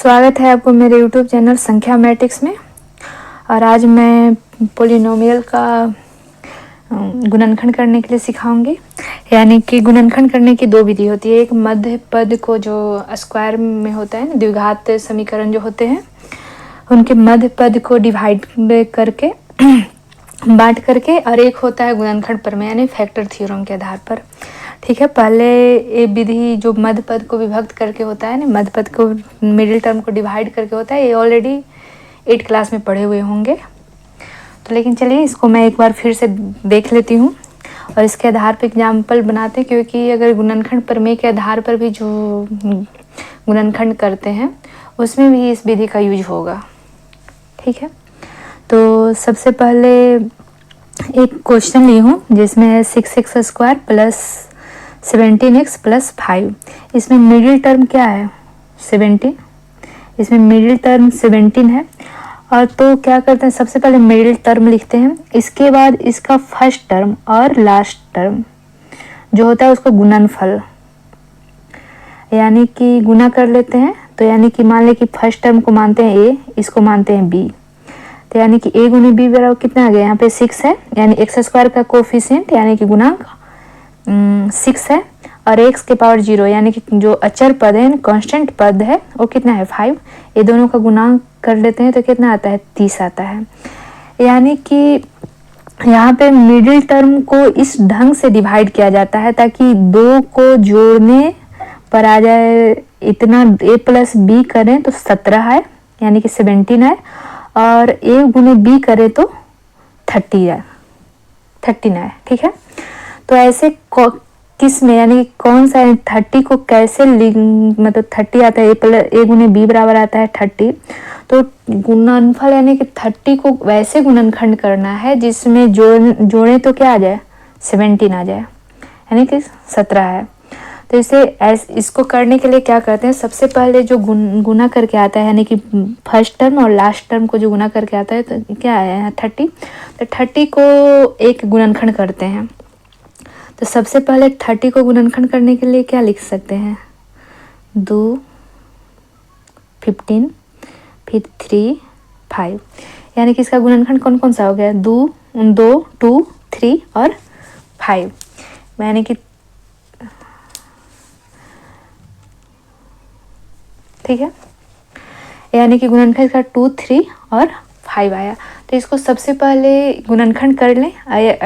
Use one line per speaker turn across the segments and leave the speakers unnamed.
स्वागत है आपको मेरे YouTube चैनल संख्या मैट्रिक्स में। और आज मैं पोलिनोमियल का गुणनखंड करने के लिए सिखाऊंगी। यानी कि गुणनखंड करने की दो विधि होती है। एक मध्य पद को जो स्क्वायर में होता है ना, द्विघात समीकरण जो होते हैं उनके मध्य पद को डिवाइड करके बांट करके, और एक होता है गुणनखंड प्रमेय यानी फैक्टर थ्योरम के आधार पर। ठीक है, पहले ये विधि जो मध्य पद को विभक्त करके होता है ना, मध्य पद को मिडिल टर्म को डिवाइड करके होता है, ये ऑलरेडी 8 क्लास में पढ़े हुए होंगे। तो लेकिन चलिए इसको मैं एक बार फिर से देख लेती हूँ और इसके आधार पर एग्जाम्पल बनाते हैं, क्योंकि अगर गुणनखंड प्रमेय के आधार पर भी जो गुणनखंड करते हैं उसमें भी इस विधि का यूज होगा। ठीक है, तो सबसे पहले एक क्वेश्चन ली हूँ जिसमें है 6x square plus 17x plus 5। इसमें मिडिल टर्म क्या है? 17। इसमें मिडिल टर्म 17 है। और तो क्या करते हैं, सबसे पहले मिडिल टर्म लिखते हैं, इसके बाद इसका फर्स्ट टर्म और लास्ट टर्म जो होता है उसको गुणनफल यानी कि गुना कर लेते हैं। तो यानी कि मान लें कि फर्स्ट टर्म को मानते हैं a, इसको मानते हैं b, तो यानी कि a गुने b बराबर कितना आ गया? यहाँ पे 6 है, यानी x स्क्वायर का कोफिशिएंट यानी कि गुणांक 6 है, और x के पावर 0 यानी कि जो अचर पद है, कांस्टेंट पद है, वो कितना है? 5। ये दोनों का गुणांक कर लेते हैं तो कितना आता है? 30 आता है। यानी कि यहाँ पे मिडिल टर्म को इस ढंग से डिवाइड किया जाता है ताकि दो को जोड़ने पर आ जाए इतना, a प्लस b करें तो 17 है यानी कि 17 है, और a गुने b करें तो 13 है। ठीक है, तो ऐसे किस में यानी कौन सा 30 को कैसे मतलब 30 आता है, a गुने b बराबर आता है 30। तो गुणनफल यानी कि 30 को वैसे गुणनखंड करना है जिसमें जोड़े तो क्या आ जाए? 17 आ जाए, यानी कि 17 है। तो इसको करने के लिए क्या करते हैं, सबसे पहले जो गुना करके आता है यानी कि फर्स्ट टर्म और लास्ट टर्म को जो गुना करके आता है तो क्या आया है? 30। तो 30 को एक गुणनखंड करते हैं। तो सबसे पहले 30 को गुणनखंड करने के लिए क्या लिख सकते हैं? 2, 15, फिर 3, 5, यानी कि इसका गुणनखंड कौन कौन सा हो गया? 2, 2, 3 और 5, यानी कि ठीक है, यानी कि गुणनखंड का 2, 3 और 5 आया। तो इसको सबसे पहले गुणनखंड कर लें,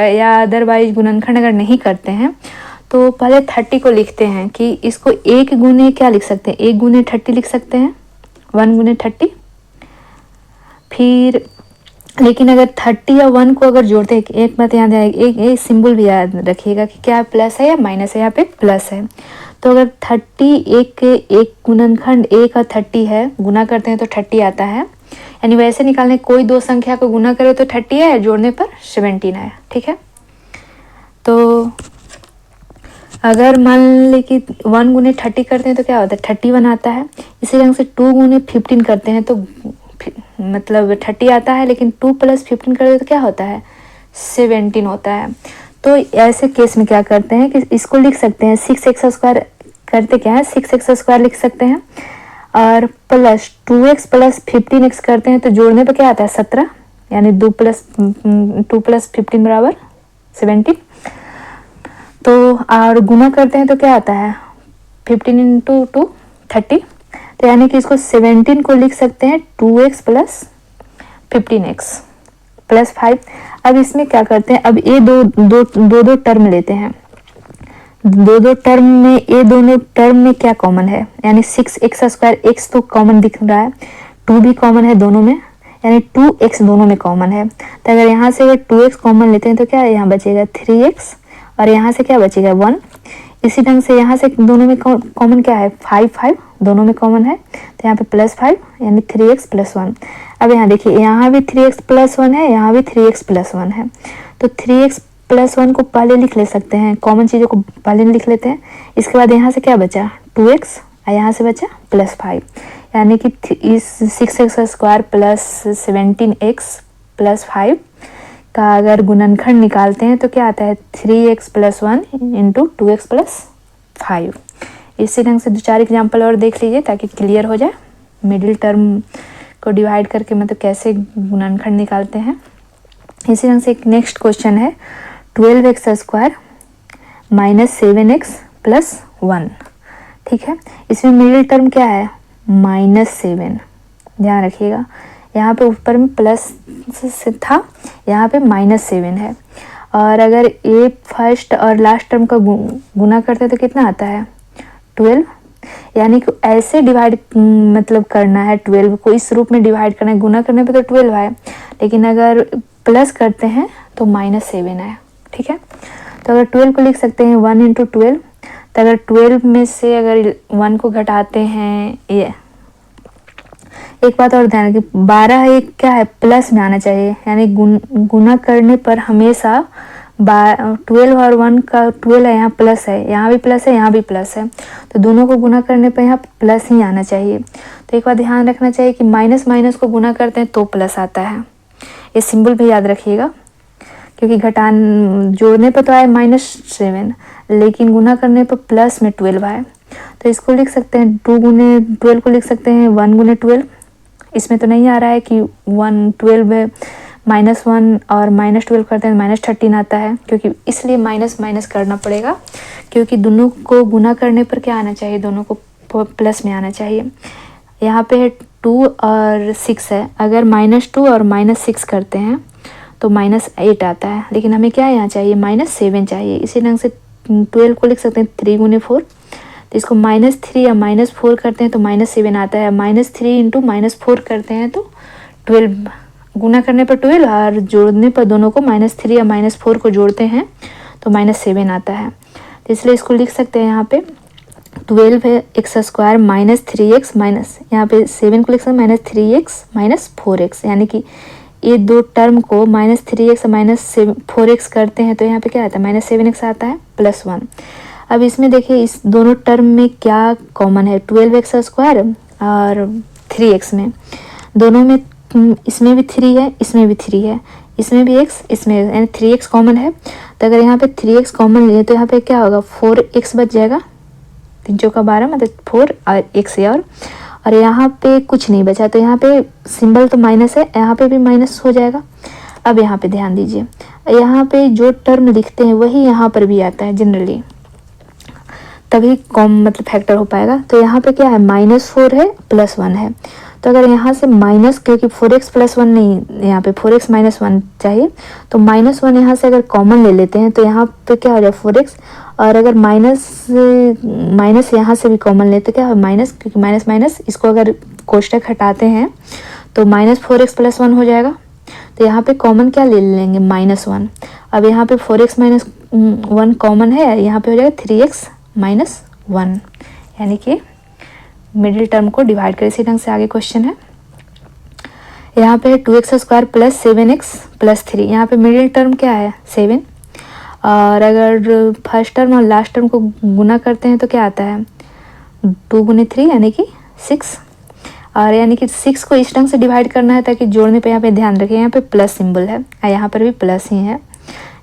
या अदरवाइज गुणनखंड अगर नहीं करते हैं तो पहले 30 को लिखते हैं कि इसको 1 गुने क्या लिख सकते हैं? 1 गुने 30 लिख सकते हैं, 1 गुने 30। फिर लेकिन अगर 30 या 1 को अगर जोड़ते हैं, एक बात याद आएगी, एक सिंबल भी याद रखिएगा कि क्या प्लस है या माइनस है। यहाँ पे प्लस है, तो अगर 30 एक गुणनखंड 1 और 30 है, गुना करते हैं तो 30 आता है। यानी वैसे निकालने कोई दो संख्या को गुना करे तो 30 है, जोड़ने पर 17 है। ठीक है, तो अगर मान लें कि 1 गुने 30 करते हैं तो क्या होता है? 31 आता है। इसी ढंग से 2 गुने 15 करते हैं तो मतलब 30 आता है, लेकिन 2 प्लस 15 करते हैं तो क्या होता है? 17 होता है। तो ऐसे केस में क्या करते हैं कि इसको लिख सकते हैं 6x स्क्वायर, करते क्या है? 6x स्क्वायर लिख सकते हैं, और प्लस 2x प्लस 15x करते हैं तो जोड़ने पर क्या आता है? 17, यानी 2 प्लस 15 बराबर 17। तो और गुना करते हैं तो क्या आता है? 15 इंटू 2 30। तो यानी कि इसको 17 को लिख सकते हैं 2x प्लस 15x प्लस 5। अब इसमें क्या करते हैं, अब ये दो टर्म लेते हैं, दो टर्म में ये दोनों टर्म में क्या कॉमन है? यानी 6x स्क्वायर, x तो कॉमन दिख रहा है, 2 भी कॉमन है दोनों में, यानी 2x दोनों में कॉमन है। तो अगर यहाँ से अगर 2x कॉमन लेते हैं तो क्या यहाँ बचेगा? 3x, और यहाँ से क्या बचेगा? 1। इसी ढंग से यहाँ से दोनों में कॉमन क्या है? 5 दोनों में कॉमन है, तो यहाँ पे प्लस 5 यानी 3x प्लस 1। अब यहाँ देखिए, यहाँ भी 3x प्लस 1 है, यहाँ भी 3x प्लस 1 है। तो 3x प्लस 1 को पहले लिख ले सकते हैं, कॉमन चीज़ों को पहले लिख लेते हैं। इसके बाद यहाँ से क्या बचा? 2x, और यहाँ से बचा प्लस 5, यानी कि इस 6x square plus 17x plus 5 का अगर गुणनखंड निकालते हैं तो क्या आता है? 3x plus 1 into 2x plus 5। इसी ढंग से 2-4 एग्जाम्पल और देख लीजिए ताकि क्लियर हो जाए। मिडिल टर्म को डिवाइड करके मतलब कैसे गुणनखंड निकालते हैं। इसी रंग से एक नेक्स्ट क्वेश्चन है 12x² माइनस 7x प्लस 1। ठीक है, इसमें मिडिल टर्म क्या है -7, ध्यान रखिएगा। यहाँ पे ऊपर में प्लस से था, यहाँ पे -7 है। और अगर ए फर्स्ट और लास्ट टर्म का गुना करते हैं तो कितना आता है 12, यानी कि ऐसे डिवाइड मतलब करना है 12 को इस रूप में डिवाइड करना है। गुना करने पे तो 12 है, लेकिन अगर प्लस करते हैं तो -7 है। ठीक है, तो अगर 12 को लिख सकते हैं 1 × 12, तो अगर 12 में से अगर 1 को घटाते हैं, ये एक बात और ध्यान रखिए 12 एक क्या है प्लस में आना चाहिए, यानी गुना करने पर हमेशा 12 और 1 का 12 है, यहाँ प्लस है, यहाँ भी प्लस है, यहाँ भी प्लस है, तो दोनों को गुना करने पर यहाँ प्लस ही आना चाहिए। तो एक बात ध्यान रखना चाहिए कि माइनस माइनस को गुना करते हैं तो प्लस आता है, ये सिंबल भी याद रखिएगा, क्योंकि जोड़ने पर तो आए -7, लेकिन गुना करने पर प्लस में 12 आए। तो इसको लिख सकते हैं 2 × 12 को लिख सकते हैं 1 × 12। इसमें तो नहीं आ रहा है कि 12 -1 और -12 करते हैं -13 आता है, क्योंकि इसलिए माइनस माइनस करना पड़ेगा, क्योंकि दोनों को गुना करने पर क्या आना चाहिए, दोनों को प्लस में आना चाहिए। यहाँ पे 2 और 6 है, अगर -2 और -6 करते हैं तो -8 आता है, लेकिन हमें क्या यहाँ चाहिए -7 चाहिए। इसी ढंग से 12 को लिख सकते हैं 3 × 4, तो इसको -3 या -4 करते हैं तो -7 आता है। -3 × -4 करते हैं तो 12, गुना करने पर 12 और जोड़ने पर दोनों को -3 या -4 को जोड़ते हैं तो -7 आता है। तो इसलिए इसको लिख सकते हैं यहाँ पे 12 है x² माइनस 3x माइनस, यहाँ पे 7 को लिख सकते हैं -3x - 4x, यानी कि ये दो टर्म को -3x -4x करते हैं तो यहाँ पे क्या आता है -7x आता है +1। अब इसमें देखिए इस दोनों टर्म में क्या कॉमन है, 12x² और 3x में, दोनों में इसमें भी 3 है, इसमें भी 3 है, इसमें भी x, इसमें यानी 3x कॉमन है। तो अगर यहाँ पे 3x कॉमन लिए तो यहाँ पे क्या होगा 4x बच जाएगा, 3 चौका 12 मतलब 4 और x है, और यहाँ पे कुछ नहीं बचा, तो यहाँ पे सिंबल तो माइनस है, यहाँ पे भी माइनस हो जाएगा। अब यहाँ पे ध्यान दीजिए, यहाँ पे जो टर्म लिखते हैं वही यहाँ पर भी आता है जनरली, तभी कॉम मतलब फैक्टर हो पाएगा। तो यहाँ पे क्या है -4 है +1 है, तो अगर यहाँ से माइनस, क्योंकि 4x + 1 नहीं, यहाँ पे 4x - 1 चाहिए, तो -1 यहाँ से अगर कॉमन ले लेते हैं तो यहाँ पे क्या हो जाए 4x, और अगर माइनस यहाँ से भी कॉमन लेते क्या है माइनस, क्योंकि माइनस माइनस इसको अगर कोष्टक हटाते हैं तो -4x + 1 हो जाएगा। तो यहाँ पे कॉमन क्या ले लेंगे -1। अब यहाँ पे 4x - 1 कॉमन है, यहाँ पे हो जाएगा 3x - 1, यानी कि मिडिल टर्म को डिवाइड कर। इसी ढंग से आगे क्वेश्चन है, यहाँ पे 2x² + 7x + 3, यहाँ पे मिडिल टर्म क्या है 7, और अगर फर्स्ट टर्म और लास्ट टर्म को गुना करते हैं तो क्या आता है 2 × 3 यानी कि 6, और यानी कि 6 को इस ढंग से डिवाइड करना है ताकि जोड़ने पे यहाँ पे ध्यान रखें, यहाँ पे प्लस सिंबल है, यहाँ पर भी प्लस ही है,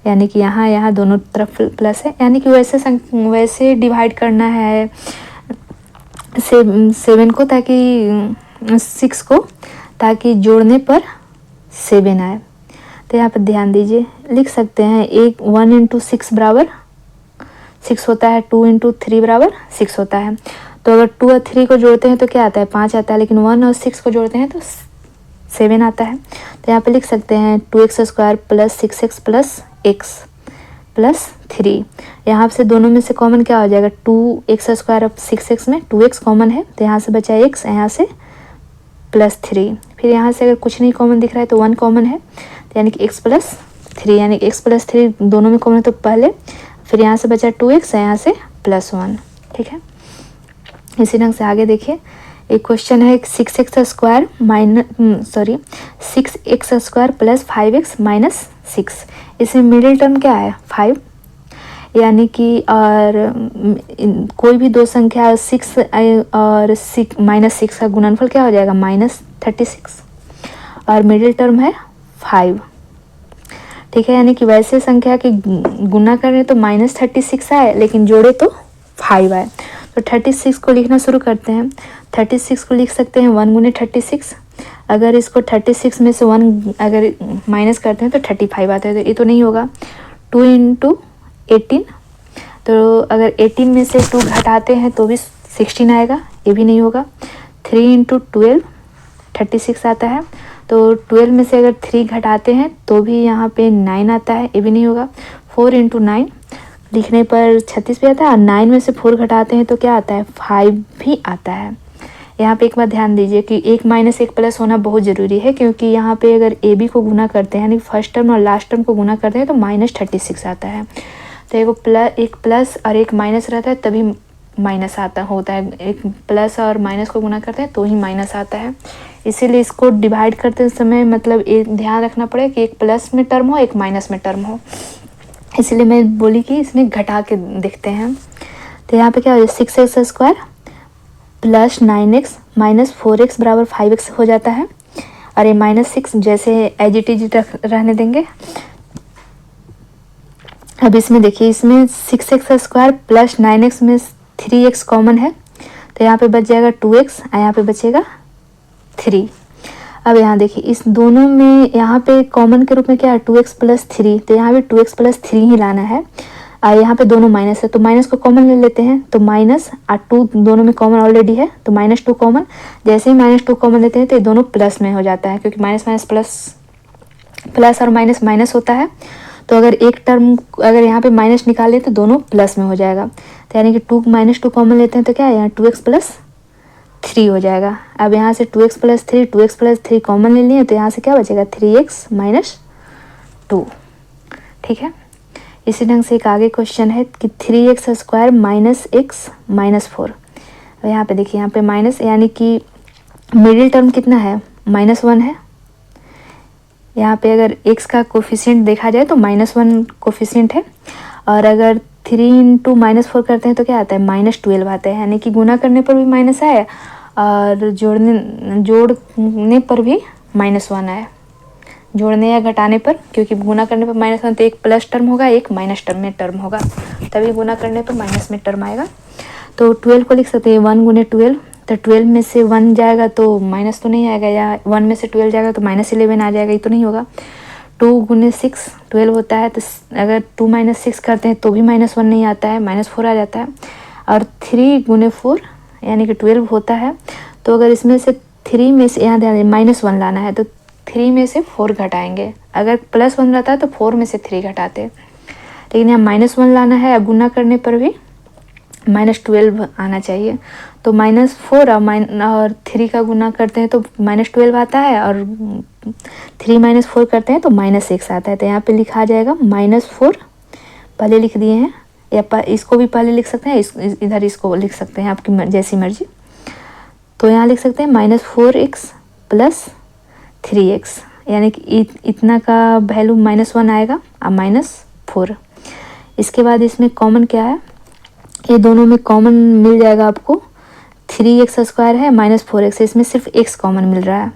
यानी कि यहाँ दोनों तरफ प्लस है, यानी कि वैसे डिवाइड करना है 7 को, ताकि 6 को, ताकि जोड़ने पर 7 आए। तो यहाँ पर ध्यान दीजिए, लिख सकते हैं 1 × 6 बराबर 6 होता है, 2 × 3 बराबर 6 होता है। तो अगर 2 और 3 को जोड़ते हैं तो क्या आता है 5 आता है, लेकिन 1 और 6 को जोड़ते हैं तो 7 आता है। तो यहाँ पे लिख सकते हैं 2x² + 6x + x + 3, यहाँ से दोनों में से कॉमन क्या हो जाएगा 2x² अब 6x में 2x कॉमन है, तो यहाँ से बचा x, यहाँ से +3, फिर यहाँ से अगर कुछ नहीं कॉमन दिख रहा है तो 1 कॉमन है, तो यानी कि x + 3, यानी x + 3 दोनों में कॉमन है तो पहले, फिर यहाँ से बचा 2x, यहाँ से +1। ठीक है, इसी ढंग से आगे देखिए, एक क्वेश्चन है 6x² + 5x - 6, इसमें मिडिल टर्म क्या है 5, यानी कि और कोई भी दो संख्या 6 और -6 का गुणनफल क्या हो जाएगा -36, और मिडिल टर्म है 5। ठीक है, यानी कि वैसे संख्या की गुना करें तो -36 आए, लेकिन जोड़े तो 5 आए। तो 36 को लिखना शुरू करते हैं, 36 को लिख सकते हैं 1 गुने 36। अगर इसको 36 में से 1 अगर माइनस करते हैं तो 35 आता है, तो ये तो नहीं होगा। 2 इंटू 18, तो अगर 18 में से 2 घटाते हैं तो भी 16 आएगा, ये भी नहीं होगा। 3 इंटू 12 36 आता है, तो 12 में से अगर 3 घटाते हैं तो भी यहाँ पे 9 आता है, ये भी नहीं होगा। 4 इंटू 9 लिखने पर 36 भी आता है, और 9 में से 4 घटाते हैं तो क्या आता है, 5 भी आता है। यहाँ पे एक बात ध्यान दीजिए कि एक माइनस एक प्लस होना बहुत ज़रूरी है, क्योंकि यहाँ पे अगर ए बी को गुना करते हैं यानी फर्स्ट टर्म और लास्ट टर्म को गुना करते हैं तो -36 आता है। तो एक प्लस और एक माइनस रहता है तभी माइनस होता है, एक प्लस और माइनस को गुना करते हैं तो ही माइनस आता है। इसीलिए इसको डिवाइड करते समय मतलब एक ध्यान रखना पड़े कि एक प्लस में टर्म हो, एक माइनस में टर्म हो। इसलिए मैं बोली कि इसमें घटा के देखते हैं। तो यहाँ पे क्या हो जाए, 6x² plus 9x minus 4x बराबर 5x हो जाता है। और ये -6 जैसे एज इट इज रहने देंगे। अब इसमें देखिए, इसमें 6x² प्लस 9x में 3x कॉमन है, तो यहाँ पे बच जाएगा 2x और यहाँ पे बचेगा 3। अब यहाँ देखिए, इस दोनों में यहाँ पे कॉमन के रूप में क्या है, 2x प्लस 3, तो यहाँ पे 2x प्लस 3 ही लाना है। और यहाँ पे दोनों माइनस है तो माइनस को कॉमन ले लेते हैं, तो माइनस और 2 दोनों में कॉमन ऑलरेडी है, तो -2 कॉमन। जैसे ही -2 कॉमन लेते हैं तो ये दोनों प्लस में हो जाता है, क्योंकि माइनस माइनस प्लस और माइनस माइनस होता है। तो अगर एक टर्म अगर यहाँ पे माइनस निकाले तो दोनों प्लस में हो जाएगा। तो यानी कि -2 कॉमन लेते हैं तो क्या है, यहाँ 2x प्लस 3 हो जाएगा। अब यहाँ से 2x प्लस 3 कॉमन ले लिए, तो यहाँ से क्या बचेगा, 3x माइनस 2। ठीक है, इसी ढंग से एक आगे क्वेश्चन है कि 3x² माइनस x माइनस 4। यहाँ पे देखिए, यहाँ पे माइनस यानी कि मिडिल टर्म कितना है, -1 है। यहाँ पे अगर x का कोफिशिएंट देखा जाए तो -1 कोफिशिएंट है, और अगर 3 इंटू -4 करते हैं तो क्या आता है, -12 आता है। यानी कि गुना करने पर भी माइनस आया और जोड़ने पर भी -1 आया, जोड़ने या घटाने पर, क्योंकि गुना करने पर -1 तो एक प्लस टर्म होगा, एक माइनस टर्म में टर्म होगा, तभी गुना करने पर माइनस में टर्म आएगा। तो 12 को लिख सकते हैं 1 गुने 12, तो 12 में से 1 जाएगा तो माइनस तो नहीं आएगा, या 1 में से 12 जाएगा तो -11 आ जाएगा, ये तो नहीं होगा। 2 गुने 6 12 होता है, तो अगर 2 - 6 करते हैं तो भी -1 नहीं आता है, -4 आ जाता है। और 3 गुने 4 यानी कि 12 होता है। तो अगर इसमें से 3 में से यहाँ ध्यान -1 लाना है, तो 3 में से 4 घटाएंगे। अगर +1 रहता है तो 4 में से 3 घटाते, लेकिन यहाँ -1 लाना है। अब गुना करने पर भी -12 आना चाहिए, तो -4 और 3 का गुना करते हैं तो -12 आता है, और 3 - 4 करते हैं तो -6 आता है। तो यहाँ पे लिखा जाएगा -4, पहले लिख दिए हैं, या इसको भी पहले लिख सकते हैं, इधर इसको लिख सकते हैं, आपकी जैसी मर्जी। तो यहाँ लिख सकते हैं -4x प्लस 3x, यानी कि इतना का वैल्यू -1 आएगा और -4। इसके बाद इसमें कॉमन क्या है, ये दोनों में कॉमन मिल जाएगा आपको, 3x² है -4x, इसमें सिर्फ x कॉमन मिल रहा है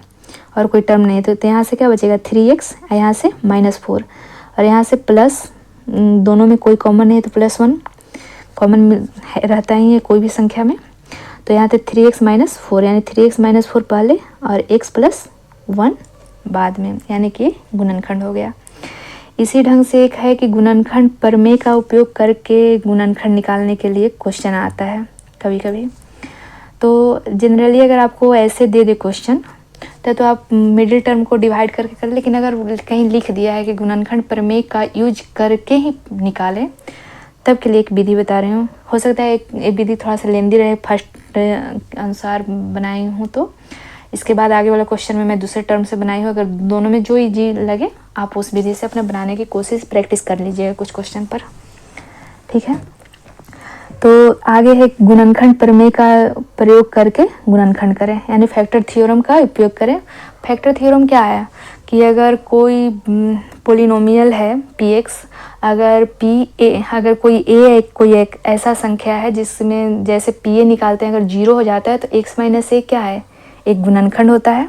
और कोई टर्म नहीं है। तो यहाँ से क्या बचेगा, 3x, यहाँ से -4, और यहाँ से प्लस, दोनों में कोई कॉमन नहीं है तो +1 कॉमन रहता ही है कोई भी संख्या में। तो यहाँ से 3x - 4, यानी 3x - 4 पहले और x + 1 बाद में, यानी कि गुणनखंड हो गया। इसी ढंग से एक है कि गुणनखंड प्रमेय का उपयोग करके गुणनखंड निकालने के लिए क्वेश्चन आता है कभी कभी। तो जनरली अगर आपको ऐसे दे दे क्वेश्चन तो आप मिडिल टर्म को डिवाइड करके करें, लेकिन अगर कहीं लिख दिया है कि गुणनखंड प्रमेय का यूज करके ही निकालें, तब के लिए एक विधि बता रही हूँ। हो सकता है एक विधि थोड़ा सा लेंदी रहे, फर्स्ट अनुसार बनाई हूँ, तो इसके बाद आगे वाला क्वेश्चन में मैं दूसरे टर्म से बनाई हूँ। अगर दोनों में जो इजी लगे आप उस विधि से अपने बनाने की कोशिश प्रैक्टिस कर लीजिएगा कुछ क्वेश्चन पर, ठीक है। तो आगे है गुणनखंड प्रमेय का प्रयोग करके गुणनखंड करें, यानी फैक्टर थ्योरम का उपयोग करें। फैक्टर थ्योरम क्या है कि अगर कोई पोलिनोमियल है px, अगर कोई एक ऐसा संख्या है जिसमें जैसे pa निकालते हैं, अगर 0 हो जाता है तो x - a क्या है, एक गुणनखंड होता है।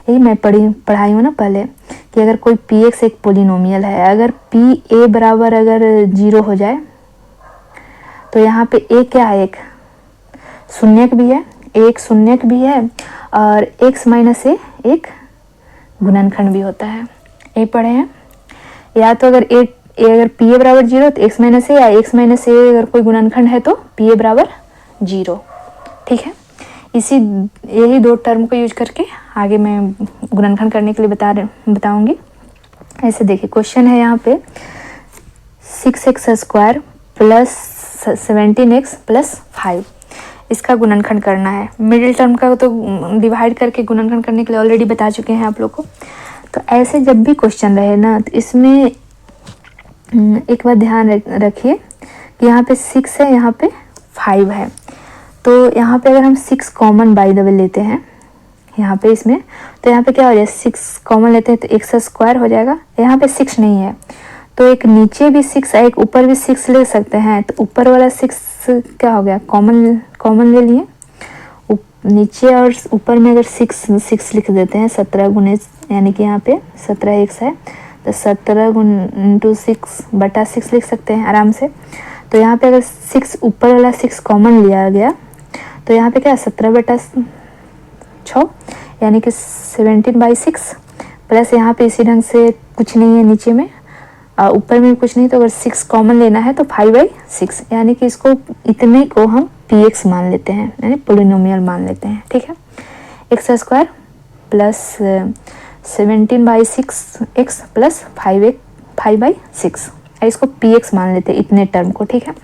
यही मैं पढ़ाई हूँ ना पहले, कि अगर कोई px एक पोलिनोमियल है, अगर pa बराबर अगर 0 हो जाए तो यहाँ पे a क्या है, एक शून्यक भी है, एक शून्यक भी है और x माइनस ए एक गुणनखंड भी होता है। ये पढ़े हैं। या तो अगर ए अगर पी ए बराबर 0 तो x माइनस ए, या x माइनस ए अगर कोई गुणनखंड है तो पी ए बराबर 0। ठीक है, यही दो टर्म को यूज करके आगे मैं गुणनखंड करने के लिए बताऊंगी। ऐसे देखिए क्वेश्चन है यहाँ पे 6x square plus 17x plus 5, इसका गुणनखंड करना है। मिडिल टर्म का तो डिवाइड करके गुणनखंड करने के लिए ऑलरेडी बता चुके हैं आप लोग को। तो ऐसे जब भी क्वेश्चन रहे ना तो इसमें एक बार ध्यान रखिए कि यहाँ पे 6 है, यहाँ पे 5 है। तो यहाँ पे अगर हम 6 कॉमन बाय द वे लेते हैं यहाँ पे इसमें, तो यहाँ पे क्या हो जाएगा, 6 कॉमन लेते हैं तो एक्स स्क्वायर हो जाएगा। यहाँ पे 6 नहीं है तो एक नीचे भी 6 है, एक ऊपर भी 6 ले सकते हैं। तो ऊपर वाला 6 क्या हो गया, कॉमन ले लिए। नीचे और ऊपर में अगर 6 लिख देते हैं 17 गुने, यानी कि यहाँ पे 17x है तो 17 इंटू 6 बटा 6 लिख सकते हैं आराम से। तो यहाँ पे अगर 6 ऊपर वाला 6 कॉमन लिया गया तो यहाँ पे क्या 17 बटा 6 यानी कि 17/6 प्लस यहाँ पे इसी ढंग से कुछ नहीं है नीचे में, ऊपर में कुछ नहीं, तो अगर 6 कॉमन लेना है तो 5/6 यानी कि इसको इतने को हम px मान लेते हैं, यानी पोलिनोमियल मान लेते हैं। ठीक है, x square plus 17/6x plus 5/6 इसको px मान लेते हैं इतने टर्म को। ठीक है,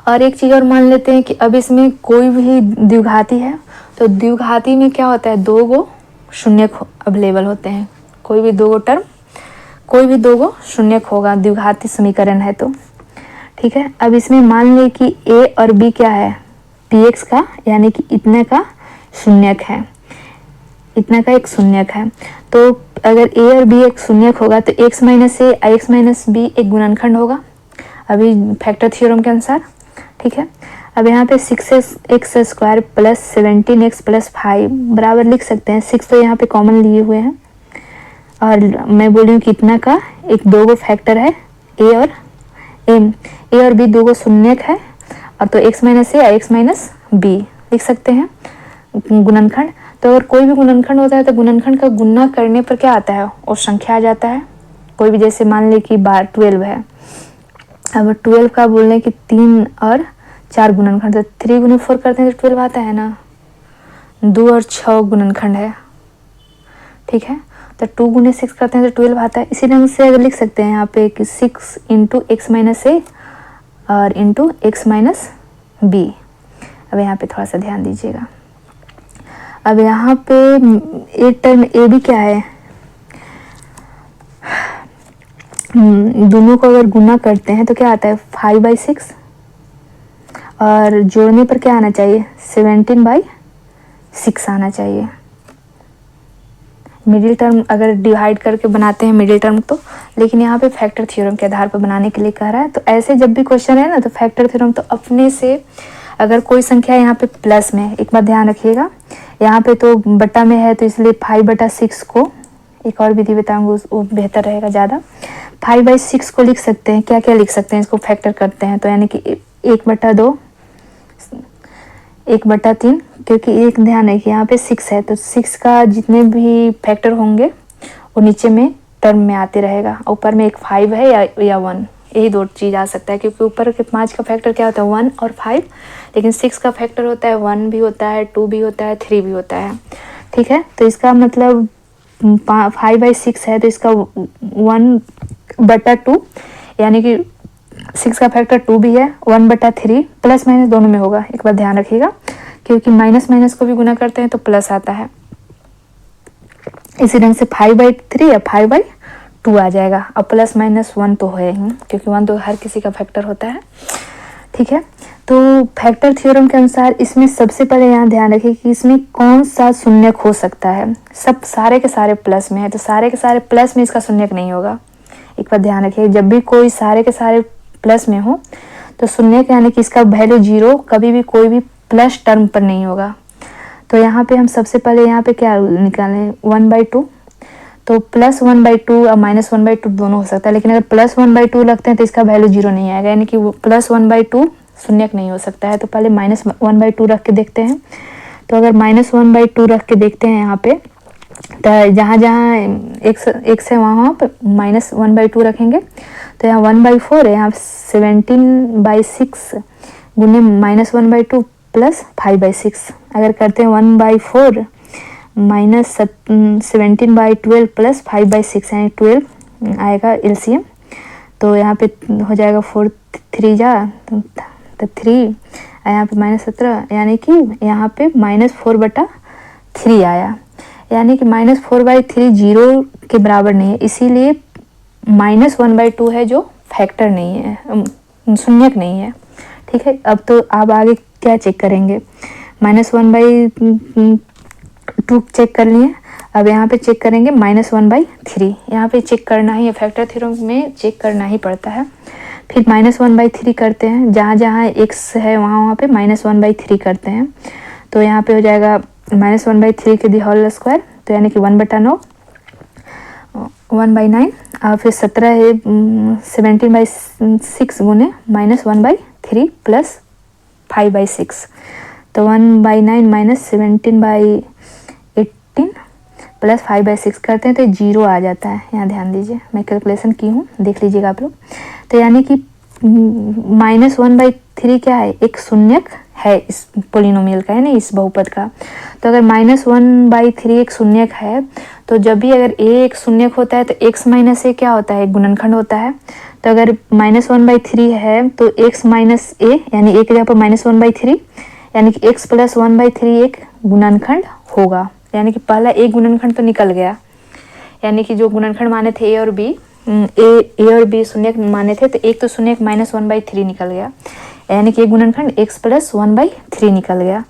और एक चीज़ और मान लेते हैं कि अब इसमें कोई भी द्विघाती है तो द्विघाती में क्या होता है, 2 गो शून्यक अवेलेबल होते हैं। कोई भी 2 गो टर्म, कोई भी 2 गो शून्यक होगा द्विघाती समीकरण है तो। ठीक है, अब इसमें मान लें कि a और b क्या है, px का, यानी कि इतने का शून्यक है, इतना का एक शून्यक है। तो अगर a और b एक शून्यक होगा तो x माइनस ए x माइनस b एक गुणनखंड होगा अभी फैक्टर थ्योरम के अनुसार। ठीक है, अब यहाँ पे 6x square plus 17x plus 5 बराबर लिख सकते हैं। 6 तो यहाँ पे कॉमन लिए हुए हैं और मैं बोली हूँ कि इतना का एक 2 गो फैक्टर है a और b 2 गो शून्यक है, और तो x माइनस ए x माइनस b लिख सकते हैं गुणनखंड। तो अगर कोई भी गुणनखंड होता है तो गुणनखंड का गुणा करने पर क्या आता है, और संख्या आ जाता है। कोई भी जैसे मान ले कि 12 है, अब 12 का बोलने कि 3 और 4 गुणनखंड, तो 3 गुने 4 करते हैं तो 12 आता है ना। 2 और 6 गुणनखंड है। ठीक है, तो 2 गुने 6 करते हैं तो 12 आता है। इसी ढंग से अगर लिख सकते हैं यहाँ पे कि 6 इंटू एक्स माइनस ए और इंटू एक्स माइनस बी। अब यहाँ पे थोड़ा सा ध्यान दीजिएगा। अब यहाँ पे एक टर्म ए भी क्या है, दोनों को अगर गुना करते हैं तो क्या आता है 5/6, और जोड़ने पर क्या आना चाहिए 17/6 आना चाहिए। मिडिल टर्म अगर डिवाइड करके बनाते हैं मिडिल टर्म तो, लेकिन यहाँ पे फैक्टर थ्योरम के आधार पर बनाने के लिए कह रहा है। तो ऐसे जब भी क्वेश्चन है ना तो फैक्टर थ्योरम तो अपने से, अगर कोई संख्या यहाँ पे प्लस में, एक बात ध्यान रखिएगा, यहाँ पे तो बटा में है तो इसलिए 5/6 को, एक और विधि बताऊंगी वो बेहतर रहेगा ज़्यादा, 5/6 को लिख सकते हैं। क्या क्या लिख सकते हैं, इसको फैक्टर करते हैं तो यानी कि 1/2, 1/3, क्योंकि एक ध्यान है कि यहाँ पे 6 है तो 6 का जितने भी फैक्टर होंगे वो नीचे में टर्म में आते रहेगा। ऊपर में एक 5 है या 1, यही 2 चीज़ आ सकता है, क्योंकि ऊपर के 5 का फैक्टर क्या होता है 1 और 5, लेकिन 6 का फैक्टर होता है 1 भी होता है, 2 भी होता है, 3 भी होता है। ठीक है, तो इसका मतलब 5/6 है तो इसका 1/2 यानी कि 6 का फैक्टर 2 भी है, 1/3 प्लस माइनस दोनों में होगा। एक बार ध्यान रखिएगा, क्योंकि माइनस माइनस को भी गुना करते हैं तो प्लस आता है। इसी ढंग से 5/3 या 5/2 आ जाएगा। अब प्लस माइनस 1 तो है ही, क्योंकि 1 तो हर किसी का फैक्टर होता है। ठीक है, तो फैक्टर थ्योरम के अनुसार इसमें सबसे पहले यहाँ ध्यान रखिए कि इसमें कौन सा शून्यक हो सकता है। सब सारे के सारे प्लस में है तो सारे के सारे प्लस में इसका शून्यक नहीं होगा। एक बार ध्यान रखिए, जब भी कोई सारे के सारे प्लस में हो तो शून्यक यानी कि इसका वैल्यू 0 कभी भी कोई भी प्लस टर्म पर नहीं होगा। तो यहाँ पे हम सबसे पहले यहाँ पे क्या निकालें 1/2, तो प्लस 1/2 और माइनस 1/2 दोनों हो सकता है, लेकिन अगर प्लस 1/2 लगते हैं तो इसका वैल्यू 0 नहीं आएगा, यानी कि प्लस 1/2 शून्यक नहीं हो सकता है। तो पहले माइनस 1/2 रख के देखते हैं तो अगर -1/2 रख के देखते हैं यहाँ पे, तो जहाँ जहाँ x है वहाँ पर -1/2 रखेंगे, तो यहाँ 1/4 है, यहाँ 17/6 गुने -1/2 प्लस 5/6। अगर करते हैं 1/4 माइनस 17/12 प्लस 5/6 यानी 12 आएगा एलसीएम। तो यहाँ पे हो जाएगा 4 3 जा तो 3, यहाँ पे -17 यानी कि यहाँ पे -4/3 आया, यानी कि -4/3 जीरो के बराबर नहीं है, इसीलिए -1/2 है जो फैक्टर नहीं है, शून्यक नहीं है। ठीक है, अब तो आप आगे क्या चेक करेंगे, -1/2 चेक कर लिए, अब यहाँ पे चेक करेंगे -1/3। यहाँ पे चेक करना ही है, फैक्टर थ्योरम में चेक करना ही पड़ता है। फिर -1/3 करते हैं, जहाँ जहाँ x है वहाँ वहाँ पे -1/3 करते हैं, तो यहाँ पे हो जाएगा -1/3 के दी होल स्क्वायर, तो यानी कि 1/9 1/9 और फिर 17 है 17/6 गुने -1/3 प्लस 5/6, तो 1/9 -17/18 प्लस 5/6 करते हैं तो 0 आ जाता है। यहाँ ध्यान दीजिए, मैं कैलकुलेशन की हूँ, देख लीजिएगा आप लोग। तो यानी कि -1/3 क्या है, एक शून्यक है इस पोलिनोमियल का, है ना, इस बहुपद का। तो अगर -1/3 एक शून्यक है, तो जब भी अगर a एक शून्यक होता है तो x माइनस a क्या होता है, एक गुणनखंड होता है। तो अगर -1/3 है तो x माइनस a यानी a की जगह पर -1/3 यानी कि x प्लस 1/3 एक गुणनखंड होगा, यानी कि पहला एक गुणनखंड तो निकल गया, यानी कि जो गुणनखंड माने थे a और b, ए और बी शून्यक माने थे, तो एक तो शून्यक -1/3 निकल गया, यानी कि एक गुणनखंड x प्लस 1/3 निकल गया।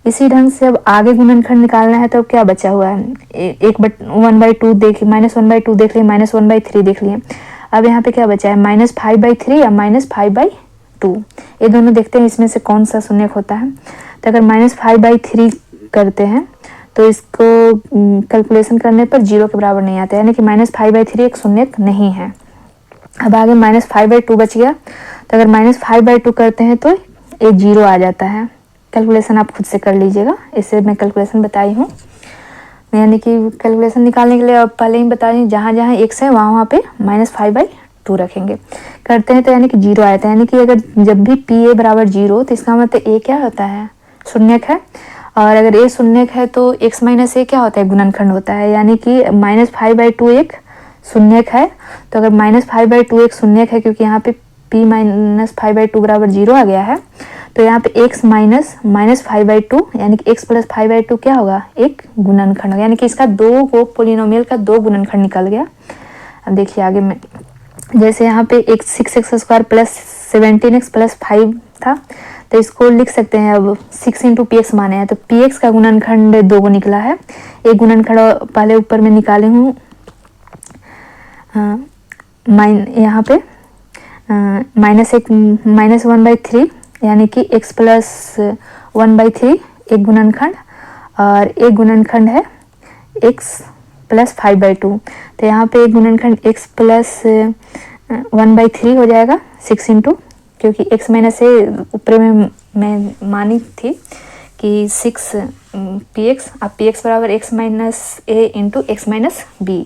इसी ढंग से अब आगे गुणनखंड निकालना है, तो क्या बचा हुआ है, 1/2 देख -1/2 देख लिए, -1/3 देख लिए, अब यहाँ पे क्या बचा है, -5/3 या -5/2, ये दोनों देखते हैं इसमें से कौन सा शून्यक होता है। तो अगर -5/3 करते हैं तो इसको कैलकुलेशन करने पर 0 के बराबर नहीं आता, यानी कि -5/3 एक शून्यक नहीं है। अब आगे -5/2 बच गया, तो अगर -5/2 करते हैं तो ये 0 आ जाता है। कैलकुलेशन आप खुद से कर लीजिएगा, इससे मैं कैलकुलेशन बताई हूँ, यानी कि कैलकुलेशन निकालने के लिए अब पहले ही बता दें, जहाँ जहाँ x है वहाँ वहाँ पे -5/2 रखेंगे, करते हैं तो यानी कि 0 आया था। यानी कि अगर जब भी p a बराबर 0 तो इसका मतलब a क्या होता है, शून्यक है, और अगर a शून्यक है तो x माइनस a क्या होता है, गुणनखंड होता है, यानी कि -5/2 एक शून्यक है। तो अगर -5/2 एक शून्यक है, क्योंकि यहाँ पे p -5/2 बराबर 0 आ गया है, तो यहाँ पे x माइनस -5/2 यानी कि x प्लस 5/2 क्या होगा, एक गुणनखंड होगा, यानी कि इसका पोलिनोमियल का 2 गुणनखंड निकल गया। अब देखिए आगे में, जैसे यहाँ पे एक 6x² प्लस 17x प्लस 5 था, तो इसको लिख सकते हैं, अब 6 × px माने हैं, तो px का गुणनखंड 2 को निकला है, एक गुणनखंड पहले ऊपर में निकाले हूँ, यहाँ पे -1/3 यानी कि x प्लस 1/3 एक गुणनखंड, और एक गुणनखंड है x प्लस 5/2, तो यहाँ पे एक गुणनखंड x प्लस 1/3 हो जाएगा 6 × क्योंकि x माइनस a ऊपर में मैं मानी थी कि 6 px, अब px बराबर x minus a into x minus b,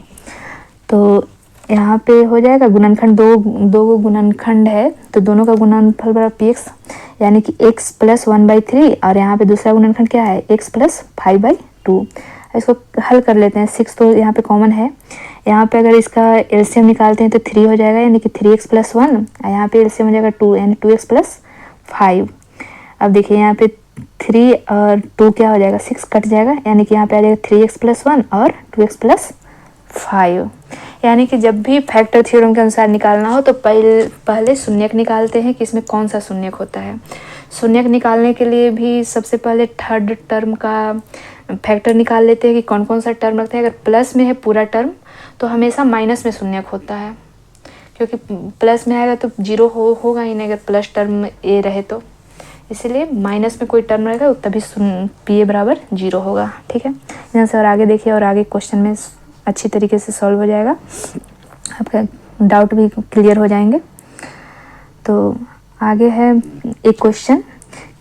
तो यहाँ पे हो जाएगा गुणनखंड दो गुणनखंड है, तो दोनों का गुणनफल बराबर px यानी कि x प्लस 1/3, और यहाँ पे दूसरा गुणनखंड क्या है, x प्लस 5/2। इसको हल कर लेते हैं, 6 तो यहाँ पे कॉमन है, यहाँ पे अगर इसका एलसीएम निकालते हैं तो 3 हो जाएगा, यानी कि 3x प्लस 1, और यहाँ पे एलसीएम हो जाएगा 2 यानी 2x प्लस 5। अब देखिए यहाँ पे 3 और 2 क्या हो जाएगा, 6 कट जाएगा, यानी कि यहाँ पे आ जाएगा 3x प्लस 1 और 2x प्लस 5। यानी कि जब भी फैक्टर थ्योरम के अनुसार निकालना हो तो पहले शून्यक निकालते हैं कि इसमें कौन सा शून्यक होता है। शून्यक निकालने के लिए भी सबसे पहले थर्ड टर्म का फैक्टर निकाल लेते हैं कि कौन कौन सा टर्म रखते हैं। अगर प्लस में है पूरा टर्म तो हमेशा माइनस में शून्यक होता है, क्योंकि प्लस में आएगा तो 0 होगा ही नहीं अगर प्लस टर्म ए रहे तो, इसीलिए माइनस में कोई टर्म रहेगा तभी पी ए बराबर 0 होगा। ठीक है, यहाँ से और आगे देखिए, और आगे क्वेश्चन में अच्छी तरीके से सॉल्व हो जाएगा, आपका डाउट भी क्लियर हो जाएंगे। तो आगे है एक क्वेश्चन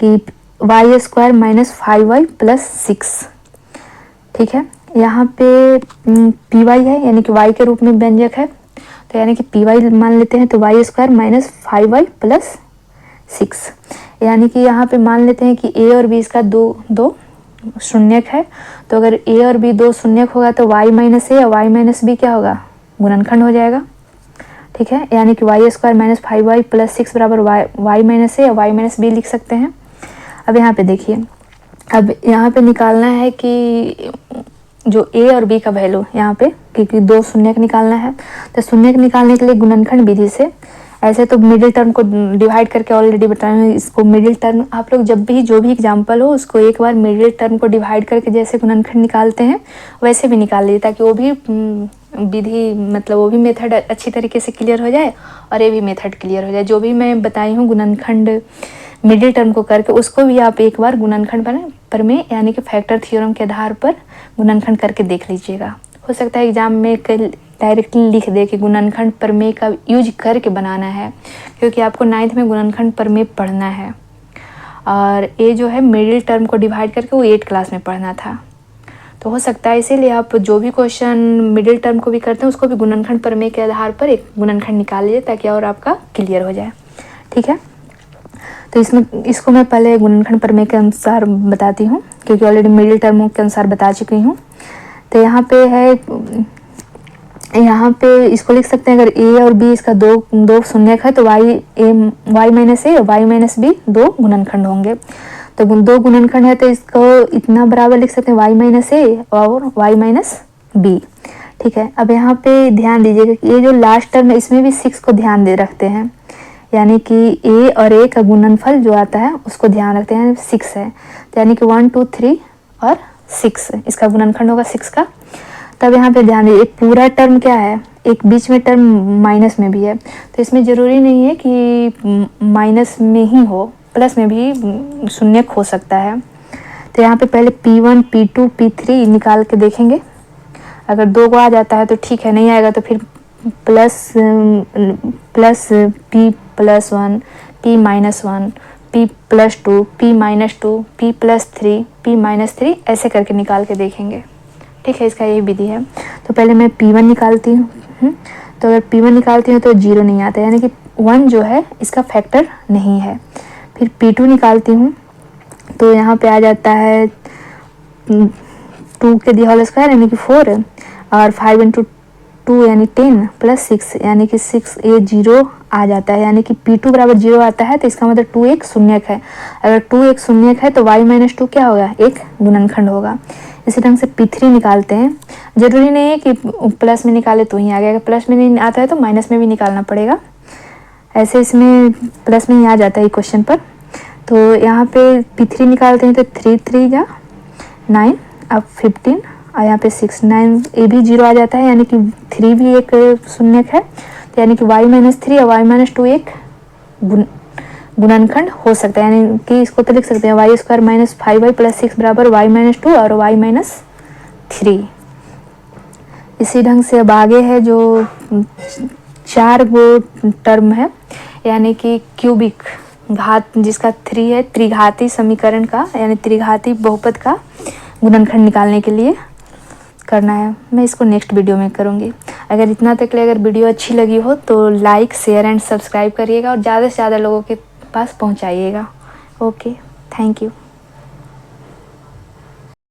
कि Y square minus 5y plus 6। ठीक है, यहाँ पे पी वाई है यानी कि y के रूप में व्यंजक है, तो यानी कि पी वाई मान लेते हैं, तो Y square minus 5y plus 6, यानी कि यहाँ पे मान लेते हैं कि a और b इसका दो शून्यक है। तो अगर a और b दो शून्यक होगा तो y माइनस a और y माइनस b क्या होगा, गुणनखंड हो जाएगा। ठीक है, यानी कि Y square minus 5y plus 6 बराबर वाई माइनस ए और वाई माइनस बी लिख सकते हैं। अब यहाँ पे देखिए, अब यहाँ पे निकालना है कि जो a और b का वैल्यू यहाँ पे, क्योंकि दो शून्यक निकालना है, तो शून्यक निकालने के लिए गुणनखंड विधि से, ऐसे तो मिडिल टर्म को डिवाइड करके ऑलरेडी बताए हैं, इसको मिडिल टर्म आप लोग जब भी जो भी एग्जाम्पल हो उसको एक बार मिडिल टर्म को डिवाइड करके जैसे गुणनखंड निकालते हैं वैसे भी निकाल लीजिए, ताकि वो भी विधि मतलब वो भी मेथड अच्छी तरीके से क्लियर हो जाए और ये भी मेथड क्लियर हो जाए। जो भी मैं बताई हूँ गुणनखंड मिडिल टर्म को करके, उसको भी आप एक बार गुणनखंड पर में यानी कि फैक्टर थ्योरम के आधार पर गुणनखंड करके देख लीजिएगा। हो सकता है एग्जाम में डायरेक्टली लिख दे कि गुणनखंड प्रमेय का यूज करके बनाना है, क्योंकि आपको 9th में गुणनखंड प्रमेय पढ़ना है और ये जो है मिडिल टर्म को डिवाइड करके वो 8th क्लास में पढ़ना था। तो हो सकता है इसीलिए आप जो भी क्वेश्चन मिडिल टर्म को भी करते हैं उसको भी गुणनखंड प्रमेय के आधार पर एक गुणनखंड निकाल लीजिए, ताकि और आपका क्लियर हो जाए। ठीक है, तो इसको मैं पहले गुणनखंड प्रमेय के अनुसार बताती हूँ, क्योंकि ऑलरेडी मिडिल टर्मों के अनुसार बता चुकी हूँ। तो यहाँ पे है, यहाँ पे इसको लिख सकते हैं, अगर a और b इसका दो शून्यक है तो y माइनस ए और y माइनस बी दो गुणनखंड होंगे। तो दो गुणनखंड है तो इसको इतना बराबर लिख सकते हैं y माइनस ए और y माइनस बी। ठीक है, अब यहाँ पे ध्यान दीजिएगा कि ये जो लास्ट टर्म है इसमें भी 6 को ध्यान दे रखते हैं, यानी कि a और a का गुणनफल जो आता है उसको ध्यान रखते हैं, 6 है, तो यानी कि 1 2 3 और 6 इसका गुणनखंड होगा 6 का। तब यहाँ पे ध्यान दीजिए, एक पूरा टर्म क्या है, एक बीच में टर्म माइनस में भी है, तो इसमें ज़रूरी नहीं है कि माइनस में ही हो, प्लस में भी शून्यक हो सकता है। तो यहाँ पे पहले P1 P2 P3 निकाल के देखेंगे, अगर 2 को आ जाता है तो ठीक है, नहीं आएगा तो फिर plus P plus 1 P minus 1 P plus 2 P minus 2 P plus 3 P minus 3 ऐसे करके निकाल के देखेंगे। ठीक है, इसका यही विधि है। तो पहले मैं P1 निकालती हूँ, तो अगर P1 निकालती हूँ तो 0 नहीं आता, यानी कि 1 जो है इसका फैक्टर नहीं है। फिर P2 निकालती हूँ तो यहाँ पे आ जाता है 2 के दी होल स्क्वायर यानी कि 4 और 5 इंटू 2 यानी 10 प्लस 6 यानी कि 6 ये 0 आ जाता है, यानी कि P2 बराबर 0 आता है, तो इसका मतलब 2 एक शून्यक है। अगर 2 एक शून्यक है तो y माइनस 2 क्या होगा, एक गुणनखंड होगा। इसी ढंग से P3 निकालते हैं, जरूरी नहीं है कि प्लस में निकाले तो ही आ गया, प्लस में नहीं आता है तो माइनस में भी निकालना पड़ेगा, ऐसे इसमें प्लस में ही आ जाता है क्वेश्चन पर। तो यहाँ पे P3 निकालते हैं तो 3 3 जा 9 अब 15 और यहाँ पे 6 9 ये भी 0 आ जाता है, यानी कि 3 भी एक शून्यक है, तो यानी कि y माइनस 3 और y माइनस 2 एक गुणनखंड हो सकता है, यानी कि इसको तो लिख सकते हैं Y square minus 5y plus 6 बराबर y माइनस 2 और y माइनस 3। इसी ढंग से अब आगे है जो 4 गो टर्म है, यानी कि क्यूबिक घात जिसका 3 है, त्रिघाती समीकरण का यानी त्रिघाती बहुपद का गुणनखंड निकालने के लिए करना है। मैं इसको नेक्स्ट वीडियो में करूँगी। अगर इतना तक ले अगर वीडियो अच्छी लगी हो तो लाइक शेयर एंड सब्सक्राइब करिएगा और ज़्यादा से ज़्यादा लोगों के पास पहुँचाइएगा। Okay, thank you.